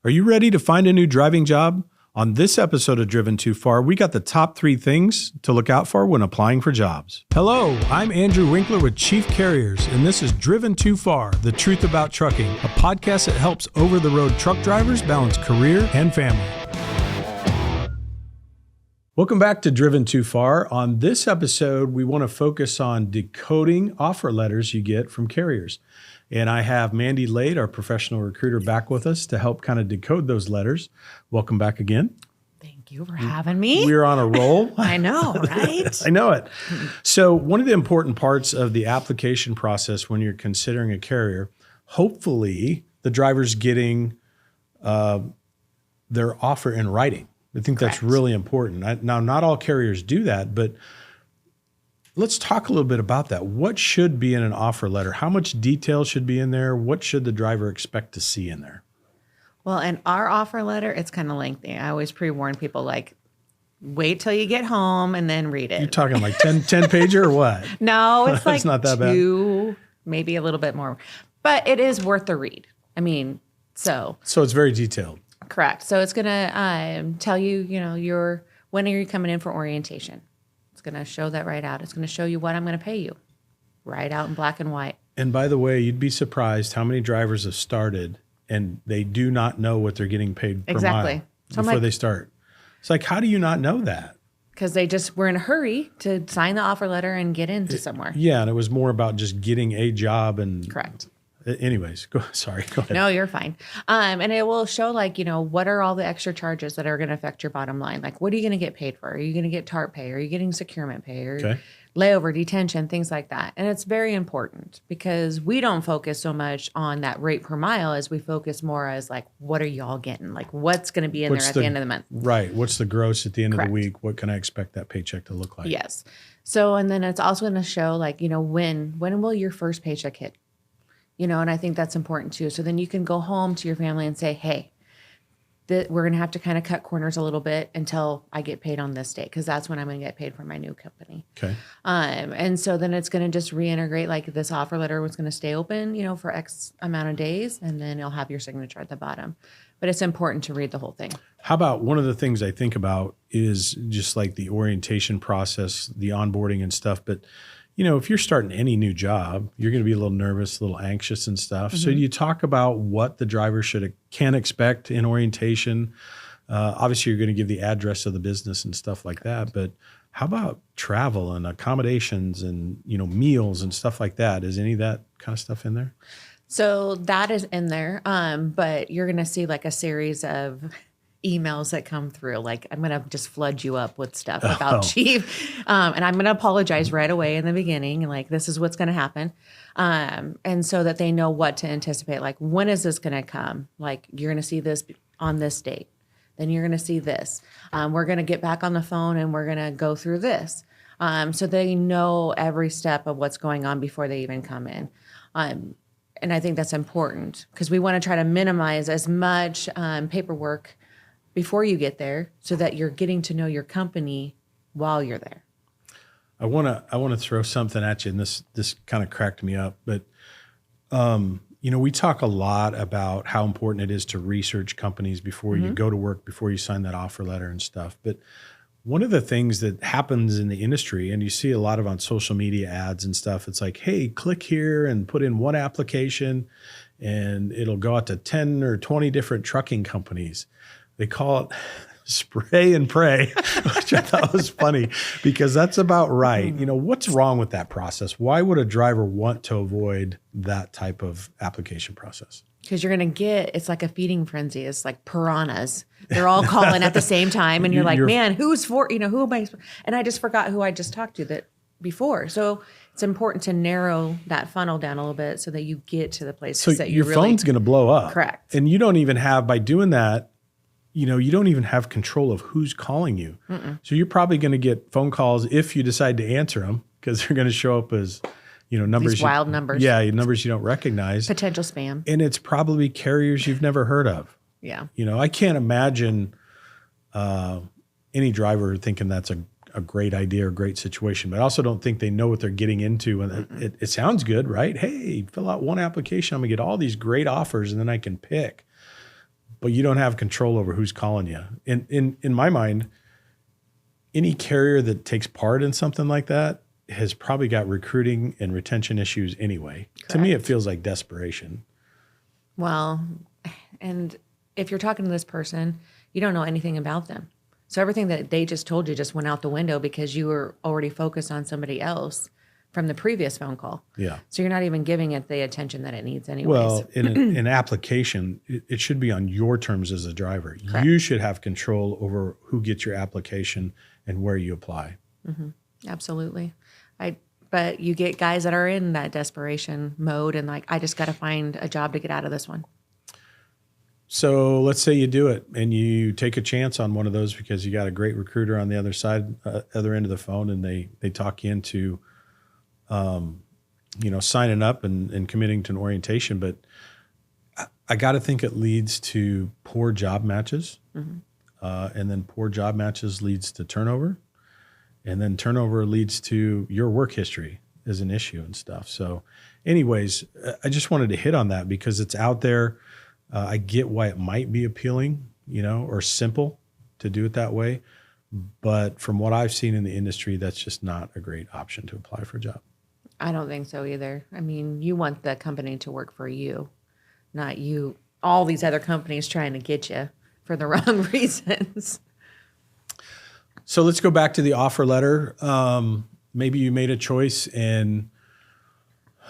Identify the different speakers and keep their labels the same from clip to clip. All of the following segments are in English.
Speaker 1: Are you ready to find a new driving job? On this episode of Driven Too Far, we got the top 3 things to look out for when applying for jobs. Hello, I'm Andrew Winkler with Chief Carriers, and this is Driven Too Far, the truth about trucking, a podcast that helps over-the-road truck drivers balance career and family. Welcome back to Driven Too Far. On this episode, we want to focus on decoding offer letters you get from carriers. And I have Mandee Lade, our professional recruiter, back with us to help kind of decode those letters. Welcome back again.
Speaker 2: Thank you for having me.
Speaker 1: We're on a roll.
Speaker 2: I know, right?
Speaker 1: I know it. So one of the important parts of the application process when you're considering a carrier, hopefully the driver's getting their offer in writing. I think that's really important. Now, not all carriers do that, but let's talk a little bit about that. What should be in an offer letter? How much detail should be in there? What should the driver expect to see in there?
Speaker 2: Well, in our offer letter, it's kind of lengthy. I always pre-warn people, like, wait till you get home and then read it.
Speaker 1: You're talking like 10 pager or what?
Speaker 2: No, it's like
Speaker 1: it's not that
Speaker 2: 2, maybe a little bit more. But it is worth the read. I mean, so
Speaker 1: it's very detailed.
Speaker 2: Correct. So it's going to tell you, when are you coming in for orientation? It's going to show that right out. It's going to show you what I'm going to pay you right out in black and white.
Speaker 1: And by the way, you'd be surprised how many drivers have started and they do not know what they're getting paid per mile before they start. It's like, how do you not know that?
Speaker 2: Because they just were in a hurry to sign the offer letter and get into somewhere.
Speaker 1: Yeah, and it was more about just getting a job and...
Speaker 2: Correct.
Speaker 1: Anyways, go ahead.
Speaker 2: No, you're fine. And it will show, what are all the extra charges that are going to affect your bottom line? Like, what are you going to get paid for? Are you going to get TARP pay? Are you getting securement pay? Or layover, detention, things like that. And it's very important because we don't focus so much on that rate per mile as we focus more as like, what are y'all getting? Like, what's going to be in there at the end of the month?
Speaker 1: Right. What's the gross at the end of the week? What can I expect that paycheck to look like?
Speaker 2: Yes. So, and then it's also going to show when will your first paycheck hit? And I think that's important too. So then you can go home to your family and say, hey, we're going to have to kind of cut corners a little bit until I get paid on this date, because that's when I'm going to get paid for my new company.
Speaker 1: Okay.
Speaker 2: And so then it's going to just reintegrate, like this offer letter was going to stay open, for X amount of days, and then you'll have your signature at the bottom. But it's important to read the whole thing.
Speaker 1: How about one of the things I think about is just like the orientation process, the onboarding and stuff. But if you're starting any new job, you're going to be a little nervous, a little anxious and stuff. Mm-hmm. So you talk about what the driver can expect in orientation. Obviously, you're going to give the address of the business and stuff like that. But how about travel and accommodations and meals and stuff like that? Is any of that kind of stuff in there?
Speaker 2: So that is in there, but you're going to see like a series of emails that come through. Like, I'm going to just flood you up with stuff about Chief. And I'm going to apologize right away in the beginning. Like, this is what's going to happen. And so that they know what to anticipate. Like, when is this going to come? Like, you're going to see this on this date. Then you're going to see this. We're going to get back on the phone and we're going to go through this. So they know every step of what's going on before they even come in. And I think that's important because we want to try to minimize as much paperwork before you get there so that you're getting to know your company while you're there.
Speaker 1: I want to throw something at you, and this kind of cracked me up, but we talk a lot about how important it is to research companies before you go to work, before you sign that offer letter and stuff. But one of the things that happens in the industry, and you see a lot of on social media ads and stuff, it's like, hey, click here and put in one application and it'll go out to 10 or 20 different trucking companies. They call it spray and pray, which I thought was funny because that's about right. What's wrong with that process? Why would a driver want to avoid that type of application process?
Speaker 2: Because you're going to it's like a feeding frenzy. It's like piranhas. They're all calling at the same time. And you're like, man, who's for, who am I? And I just forgot who I just talked to that before. So it's important to narrow that funnel down a little bit so that you get to the places that you
Speaker 1: your phone's going to blow up.
Speaker 2: Correct.
Speaker 1: And you don't even have, by doing that, you don't even have control of who's calling you. Mm-mm. So you're probably going to get phone calls if you decide to answer them because they're going to show up as, numbers.
Speaker 2: These wild numbers.
Speaker 1: Yeah, numbers you don't recognize.
Speaker 2: Potential spam.
Speaker 1: And it's probably carriers you've never heard of.
Speaker 2: Yeah.
Speaker 1: I can't imagine any driver thinking that's a great idea or great situation, but I also don't think they know what they're getting into. And it sounds good, right? Hey, fill out one application. I'm going to get all these great offers and then I can pick. but you don't have control over who's calling you. In my mind, any carrier that takes part in something like that has probably got recruiting and retention issues anyway. Correct. To me, it feels like desperation.
Speaker 2: Well, and if you're talking to this person, you don't know anything about them. So everything that they just told you just went out the window because you were already focused on somebody else from the previous phone call.
Speaker 1: Yeah.
Speaker 2: So you're not even giving it the attention that it needs anyways.
Speaker 1: Well, in an application, it should be on your terms as a driver. Correct. You should have control over who gets your application and where you apply.
Speaker 2: Mm-hmm. Absolutely. But you get guys that are in that desperation mode and like, I just got to find a job to get out of this one.
Speaker 1: So let's say you do it and you take a chance on one of those because you got a great recruiter on the other side, other end of the phone, and they talk you into, signing up and committing to an orientation. But I got to think it leads to poor job matches. Mm-hmm. And then poor job matches leads to turnover. And then turnover leads to your work history as an issue and stuff. So anyways, I just wanted to hit on that because it's out there. I get why it might be appealing, or simple to do it that way. But from what I've seen in the industry, that's just not a great option to apply for a job.
Speaker 2: I don't think so either. I mean, you want the company to work for you, not you, all these other companies trying to get you for the wrong reasons.
Speaker 1: So let's go back to the offer letter. Maybe you made a choice and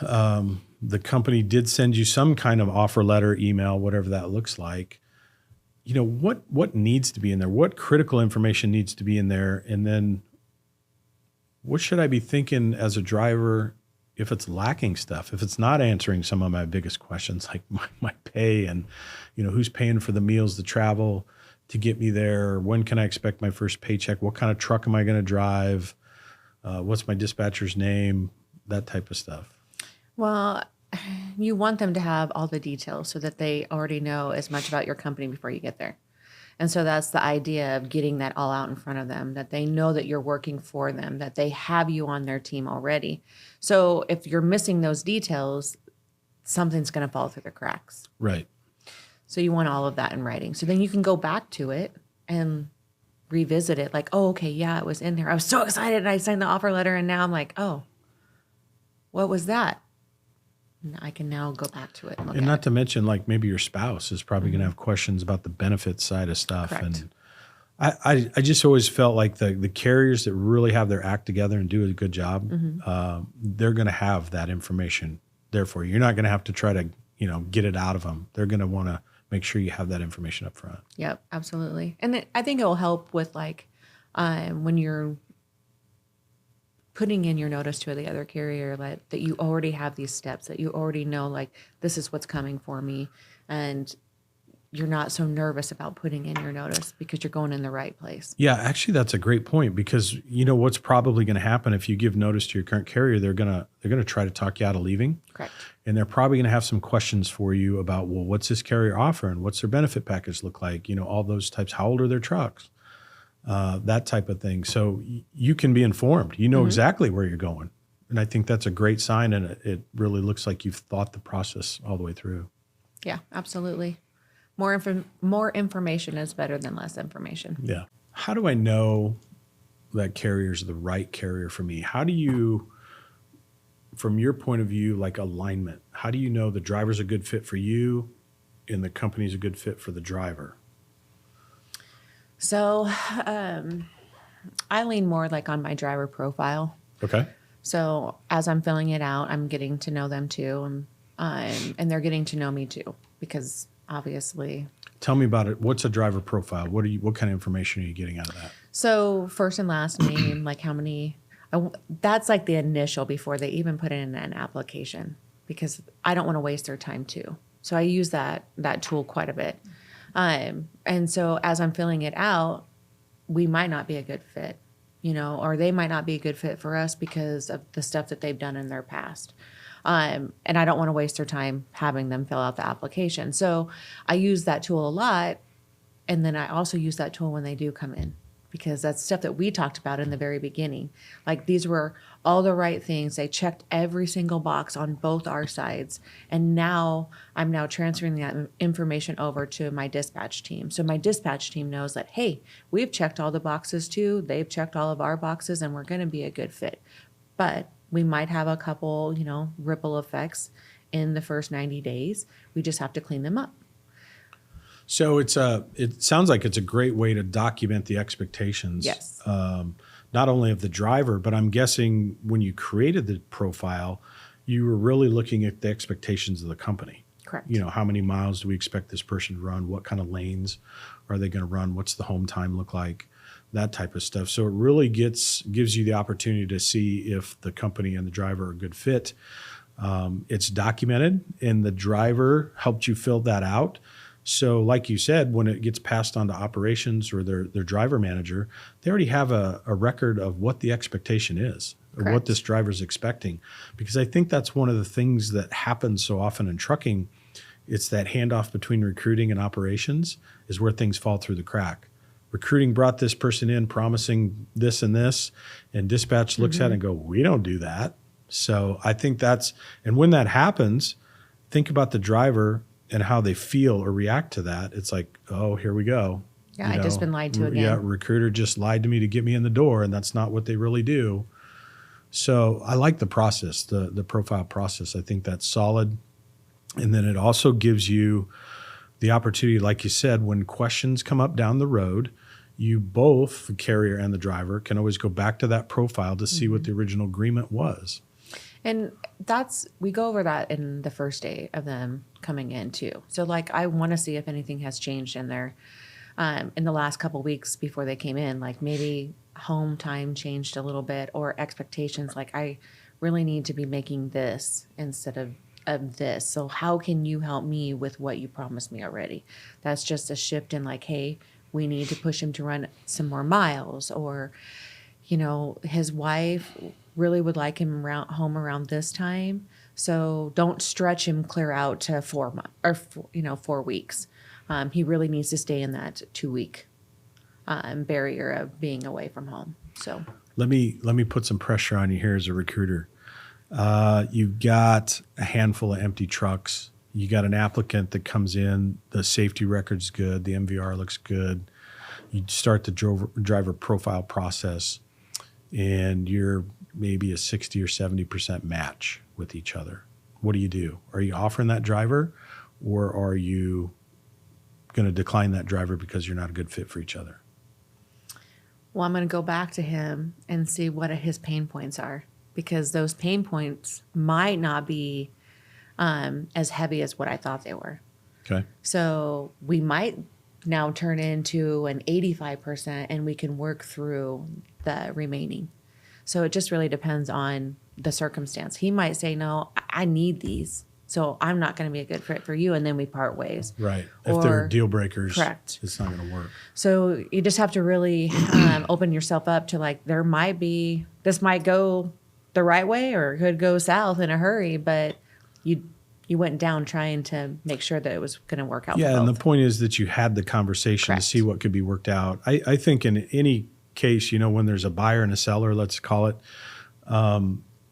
Speaker 1: the company did send you some kind of offer letter, email, whatever that looks like. What needs to be in there? What critical information needs to be in there? And then what should I be thinking as a driver if it's lacking stuff, if it's not answering some of my biggest questions, like my pay and, who's paying for the meals, the travel to get me there? When can I expect my first paycheck? What kind of truck am I going to drive? What's my dispatcher's name? That type of stuff.
Speaker 2: Well, you want them to have all the details so that they already know as much about your company before you get there. And so that's the idea of getting that all out in front of them, that they know that you're working for them, that they have you on their team already. So if you're missing those details, something's going to fall through the cracks.
Speaker 1: Right.
Speaker 2: So you want all of that in writing. So then you can go back to it and revisit it like, oh, okay, yeah, it was in there. I was so excited and I signed the offer letter and now I'm like, oh, what was that? And I can now go back to it and look
Speaker 1: and
Speaker 2: at
Speaker 1: not
Speaker 2: it.
Speaker 1: to mention, like, maybe your spouse is probably going to have questions about the benefits side of stuff.
Speaker 2: Correct.
Speaker 1: And I just always felt like the carriers that really have their act together and do a good job, they're going to have that information there for you. You're not going to have to try to, get it out of them. They're going to want to make sure you have that information up front.
Speaker 2: Yep, absolutely. And I think it will help with when you're putting in your notice to the other carrier, that you already have these steps, that you already know, this is what's coming for me. And you're not so nervous about putting in your notice because you're going in the right place.
Speaker 1: Yeah, actually, that's a great point because what's probably going to happen if you give notice to your current carrier, they're gonna try to talk you out of leaving.
Speaker 2: Correct.
Speaker 1: And they're probably going to have some questions for you about, well, what's this carrier offering? What's their benefit package look like? All those types. How old are their trucks? That type of thing. So you can be informed. You know exactly where you're going. And I think that's a great sign, and it really looks like you've thought the process all the way through. Yeah,
Speaker 2: absolutely. More information is better than less information.
Speaker 1: Yeah. How do I know that carrier is the right carrier for me? How do you, from your point of view, like alignment, how do you know the driver's a good fit for you and the company's a good fit for the driver?
Speaker 2: So I lean more on my driver profile.
Speaker 1: Okay.
Speaker 2: So as I'm filling it out, I'm getting to know them too. And they're getting to know me too, because obviously.
Speaker 1: Tell me about it. What's a driver profile? What kind of information are you getting out of that?
Speaker 2: So first and last name, how many, that's the initial before they even put in an application, because I don't want to waste their time too. So I use that tool quite a bit. And so as I'm filling it out, we might not be a good fit, or they might not be a good fit for us because of the stuff that they've done in their past. And I don't want to waste their time having them fill out the application. So I use that tool a lot. And then I also use that tool when they do come in. because that's stuff that we talked about in the very beginning. Like these were all the right things. They checked every single box on both our sides. And now I'm now transferring that information over to my dispatch team. So my dispatch team knows that, hey, we've checked all the boxes too. They've checked all of our boxes and we're going to be a good fit. But we might have a couple, ripple effects in the first 90 days. We just have to clean them up.
Speaker 1: So it sounds like it's a great way to document the expectations.
Speaker 2: Yes.
Speaker 1: Not only of the driver, but I'm guessing when you created the profile, you were really looking at the expectations of the company.
Speaker 2: Correct.
Speaker 1: How many miles do we expect this person to run? What kind of lanes are they going to run? What's the home time look like? That type of stuff. So it really gives you the opportunity to see if the company and the driver are a good fit. It's documented, and the driver helped you fill that out. So like you said, when it gets passed on to operations or their driver manager, they already have a record of what the expectation is, or what this driver's expecting. Because I think that's one of the things that happens so often in trucking. It's that handoff between recruiting and operations is where things fall through the crack. Recruiting brought this person in promising this, and dispatch looks at it and go, we don't do that. So I think and when that happens, think about the driver and how they feel or react to that. It's like, oh, here we go.
Speaker 2: Yeah, I've just been lied to again.
Speaker 1: Yeah, recruiter just lied to me to get me in the door, and that's not what they really do. So I like the process, the profile process. I think that's solid. And then it also gives you the opportunity, like you said, when questions come up down the road, you both, the carrier and the driver, can always go back to that profile to see what the original agreement was.
Speaker 2: And we go over that in the first day of them coming in too. So like, I want to see if anything has changed in there in the last couple of weeks before they came in, like maybe home time changed a little bit, or expectations. Like, I really need to be making this instead of this. So how can you help me with what you promised me already? That's just a shift in like, hey, we need to push him to run some more miles, or, his wife really would like him home around this time. So don't stretch him clear out to 4 months or 4 weeks. He really needs to stay in that 2-week barrier of being away from home. So
Speaker 1: let me put some pressure on you here as a recruiter. You've got a handful of empty trucks. You got an applicant that comes in, the safety record's good, the MVR looks good. You start the driver profile process, and you're maybe a 60 or 70% match with each other. What do? Are you offering that driver, or are you going to decline that driver because you're not a good fit for each other?
Speaker 2: Well, I'm going to go back to him and see what his pain points are, because those pain points might not be as heavy as what I thought they were.
Speaker 1: Okay.
Speaker 2: So we might now turn into an 85%, and we can work through the remaining. So it just really depends on the circumstance. He might say, no, I need these, so I'm not going to be a good fit for you, and then we part ways.
Speaker 1: Right. If they're deal breakers,
Speaker 2: correct,
Speaker 1: it's not going to work.
Speaker 2: So you just have to really open yourself up to, like, this might go the right way, or it could go south in a hurry, but you went down trying to make sure that it was going to work out.
Speaker 1: Yeah,
Speaker 2: for both.
Speaker 1: and the point is that you had the conversation
Speaker 2: Correct.
Speaker 1: to see what could be worked out. I think in any case, when there's a buyer and a seller, let's call it,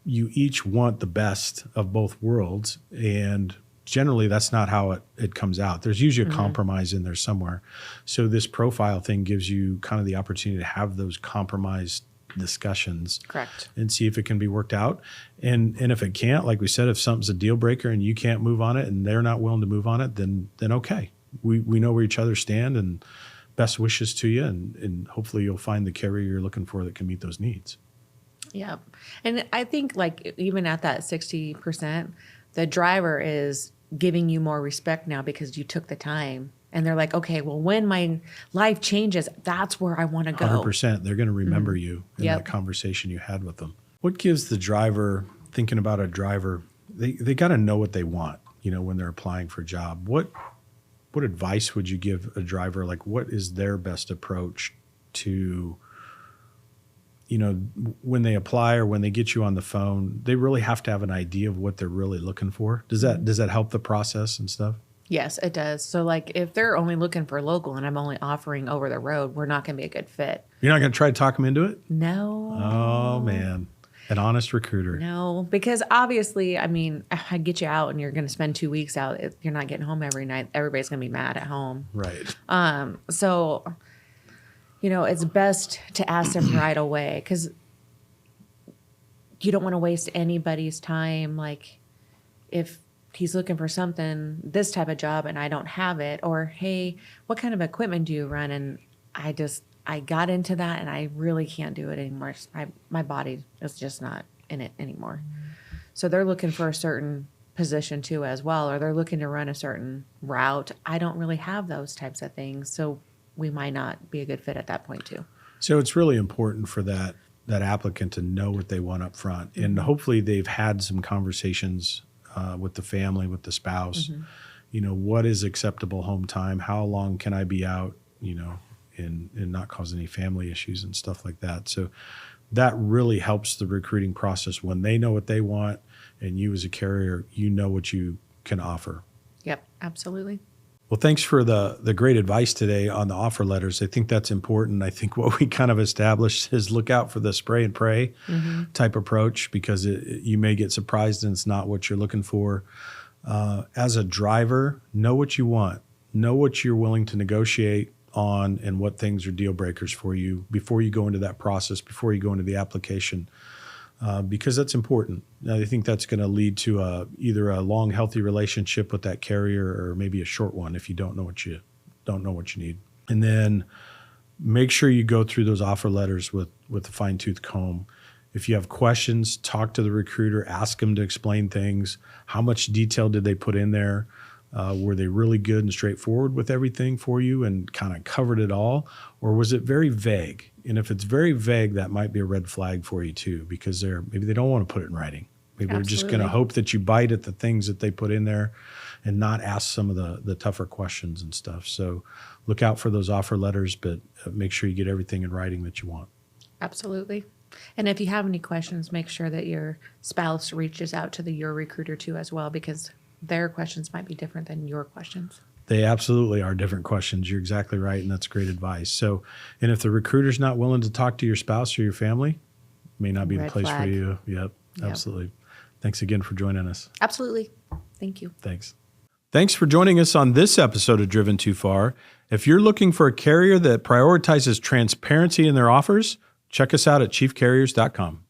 Speaker 1: you each want the best of both worlds, and generally that's not how it comes out. There's usually a compromise in there somewhere. So this profile thing gives you kind of the opportunity to have those compromised discussions.
Speaker 2: Correct.
Speaker 1: And see if it can be worked out. And if it can't, like we said, if something's a deal breaker and you can't move on it and they're not willing to move on it, then okay. We know where each other stand, and best wishes to you, and hopefully you'll find the carrier you're looking for that can meet those needs.
Speaker 2: Yeah. And I think, like, even at that 60%, the driver is giving you more respect now because you took the time. And they're like, okay, well, when my life changes, that's where I want to go.
Speaker 1: 100%. They're going to remember you in that conversation you had with them. What gives the driver, thinking about a driver, they got to know what they want, when they're applying for a job. What advice would you give a driver? Like, what is their best approach to, when they apply or when they get you on the phone? They really have to have an idea of what they're really looking for. Does that help the process and stuff?
Speaker 2: Yes, it does. So like if they're only looking for local and I'm only offering over the road, we're not going to be a good fit.
Speaker 1: You're not going to try to talk them into it?
Speaker 2: No.
Speaker 1: Oh, man. An honest recruiter.
Speaker 2: No, because obviously, I mean, I get you out and you're going to spend 2 weeks out. You're not getting home every night. Everybody's going to be mad at home.
Speaker 1: Right.
Speaker 2: So, it's best to ask them right away because you don't want to waste anybody's time. Like if he's looking for something, this type of job, and I don't have it, or, hey, what kind of equipment do you run? And I got into that and I really can't do it anymore. My body is just not in it anymore. So they're looking for a certain position too as well, or they're looking to run a certain route. I don't really have those types of things. So we might not be a good fit at that point too.
Speaker 1: So it's really important for that applicant to know what they want up front. And hopefully they've had some conversations with the family, with the spouse. What is acceptable home time? How long can I be out, and not cause any family issues and stuff like that. So that really helps the recruiting process when they know what they want and you as a carrier, what you can offer.
Speaker 2: Yep, absolutely.
Speaker 1: Well, thanks for the great advice today on the offer letters. I think that's important. I think what we kind of established is look out for the spray and pray type approach because you may get surprised and it's not what you're looking for. As a driver, know what you want. Know what you're willing to negotiate on and what things are deal breakers for you before you go into that process, before you go into the application, because that's important. I think that's going to lead to either a long, healthy relationship with that carrier or maybe a short one if you don't know what you need. And then make sure you go through those offer letters with a fine-tooth comb. If you have questions, talk to the recruiter, ask them to explain things. How much detail did they put in there? Were they really good and straightforward with everything for you and kind of covered it all? Or was it very vague? And if it's very vague, that might be a red flag for you too, because maybe they don't want to put it in writing. Maybe they're just going to hope that you bite at the things that they put in there and not ask some of the tougher questions and stuff. So look out for those offer letters, but make sure you get everything in writing that you want.
Speaker 2: Absolutely. And if you have any questions, make sure that your spouse reaches out to your recruiter too as well, because their questions might be different than your questions.
Speaker 1: They absolutely are different questions. You're exactly right, and that's great advice. So, and if the recruiter's not willing to talk to your spouse or your family, it may not be the place for you. Yep, absolutely. Thanks again for joining us.
Speaker 2: Absolutely. Thank you.
Speaker 1: Thanks. Thanks for joining us on this episode of Driven Too Far. If you're looking for a carrier that prioritizes transparency in their offers, check us out at chiefcarriers.com.